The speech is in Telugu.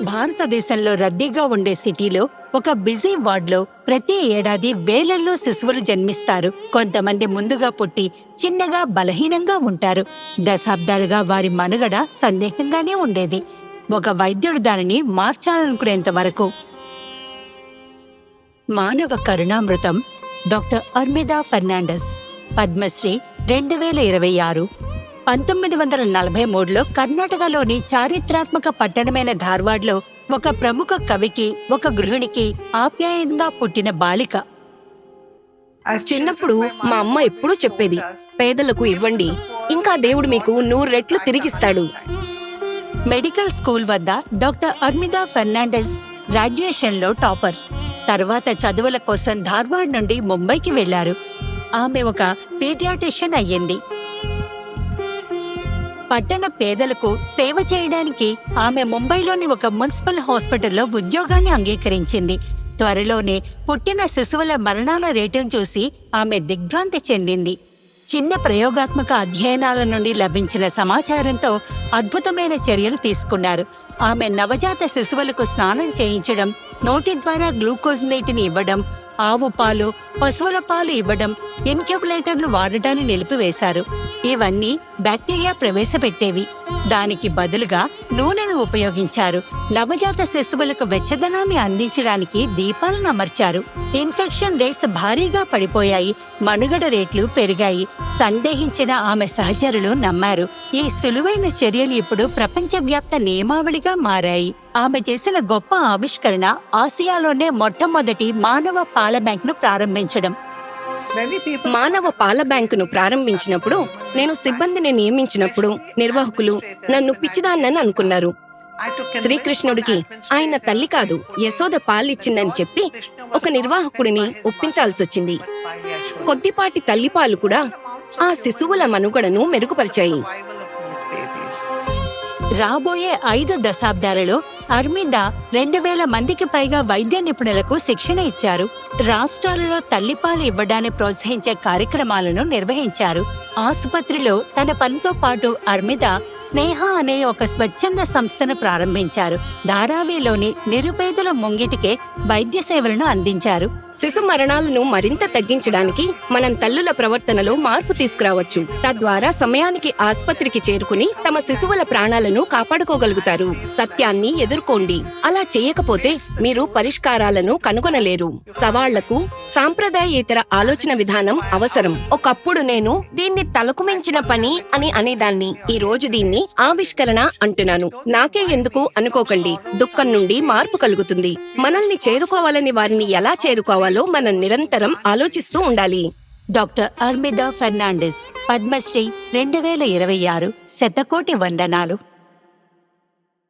భారతదేశంలో రద్దీగా ఉండే సిటీలో ఒక బిజీ వార్డులో ప్రతి ఏడాది వేలల్లో శిశువులు జన్మిస్తారు. కొంతమంది ముందుగా పుట్టి చిన్నగా బలహీనంగా ఉంటారు. దశాబ్దాలుగా వారి మనుగడ సందేహంగానే ఉండేది. ఒక వైద్యుడు దానిని మార్చాలనుకునేంత వరకు. మానవ కరుణామృతం డాక్టర్ అర్మిదా ఫెర్నాండెస్, పద్మశ్రీ 2026. 1943లో కర్ణాటకలోని చారిత్రాత్మక పట్టణమైన ధార్వాడ్లో ఒక ప్రముఖ కవికి, ఒక గృహిణికి ఆప్యాయంగా పుట్టిన బాలిక. చిన్నప్పుడు మా అమ్మ ఎప్పుడూ చెప్పేది, పేదలకు ఇవ్వండి, ఇంకా దేవుడు మీకు 100 రెట్లు తిరిగిస్తాడు. మెడికల్ స్కూల్ వద్ద డాక్టర్ అర్మిదా ఫెర్నాండెస్ గ్రాడ్యుయేషన్లో టాపర్. తర్వాత చదువుల కోసం ధార్వాడ్ నుండి ముంబైకి వెళ్లారు. ఆమె ఒక పీడియాట్రిషియన్ అయ్యింది. పట్టణ పేదలకు సేవ చేయడానికి ఆమె ముంబైలోని ఒక మున్సిపల్ హాస్పిటల్లో ఉద్యోగాన్ని అంగీకరించింది. త్వరలోనే పుట్టిన శిశువుల మరణాల రేటును చూసి ఆమె దిగ్భ్రాంతి చెందింది. చిన్న ప్రయోగాత్మక అధ్యయనాల నుండి లభించిన సమాచారంతో అద్భుతమైన చర్యలు తీసుకున్నారు. ఆమె నవజాత శిశువులకు స్నానం చేయించడం, నోటి ద్వారా గ్లూకోజ్ నీటిని ఇవ్వడం, ఆవు పాలు, పశువుల పాలు ఇవ్వడం, ఇన్క్యుబులేటర్లు వాడటాన్ని నిలిపివేశారు. ఇవన్నీ బ్యాక్టీరియా ప్రవేశపెట్టేవి. దానికి బదులుగా నూనెను ఉపయోగించారు. నవజాత శిశువులకు వెచ్చదనాన్ని అందించడానికి దీపాలను అమర్చారు. ఇన్ఫెక్షన్ రేట్స్ భారీగా పడిపోయాయి. మనుగడ రేట్లు పెరిగాయి. సందేహించిన ఆమె సహచరులు నమ్మారు. ఈ సులువైన చర్యలు ఇప్పుడు ప్రపంచవ్యాప్త నియమావళిగా మారాయి. ఆమె చేసిన గొప్ప ఆవిష్కరణ ఆసియాలోనే మొట్టమొదటి మానవ పాల బ్యాంకును ప్రారంభించడం. మానవ పాల బ్యాంకును ప్రారంభించినప్పుడు, నేను సిబ్బందిని నియమించినప్పుడు నిర్వాహకులు నన్ను పిచ్చిదాన్నని అనుకున్నారు. శ్రీకృష్ణుడికి ఆయన తల్లి కాదు, యశోద పాలిచ్చిందని చెప్పి ఒక నిర్వాహకుడిని ఒప్పించాల్సొచ్చింది. కొద్దిపాటి తల్లిపాలు కూడా ఆ శిశువుల మనుగడను మెరుగుపరిచాయి. రాబోయే 5 దశాబ్దాలలో అర్మిదా 2000 మందికి పైగా వైద్య నిపుణులకు శిక్షణ ఇచ్చారు. రాష్ట్రాలలో తల్లిపాలు ఇవ్వడాన్ని ప్రోత్సహించే కార్యక్రమాలను నిర్వహించారు. ఆసుపత్రిలో తన పనితో పాటు అర్మిదా స్నేహ అనే ఒక స్వచ్ఛంద సంస్థను ప్రారంభించారు. ధారావిలోని నిరుపేదల ముంగిటికే వైద్య సేవలను అందించారు. శిశు మరణాలను మరింత తగ్గించడానికి మనం తల్లుల ప్రవర్తనలో మార్పు తీసుకురావచ్చు. తద్వారా సమయానికి ఆసుపత్రికి చేరుకుని తమ శిశువుల ప్రాణాలను కాపాడుకోగలుగుతారు. సత్యాన్ని ఎదుర్కోండి. అలా చేయకపోతే మీరు పరిష్కారాలను కనుగొనలేరు. సవాళ్లకు సాంప్రదాయేతర ఆలోచన విధానం అవసరం. ఒకప్పుడు నేను దీన్ని తలకు మించిన పని అని అనేదాన్ని. ఈ రోజు దీన్ని ఆవిష్కరణ అంటున్నాను. నాకే ఎందుకు అనుకోకండి. దుఃఖం నుండి మార్పు కలుగుతుంది. మనల్ని చేరుకోవాలని వారిని ఎలా చేరుకోవాలి మనం నిరంతరం ఆలోచిస్తూ ఉండాలి. డాక్టర్ అర్మిదా ఫెర్నాండెస్, పద్మశ్రీ 2026. శతకోటి వందనాలు.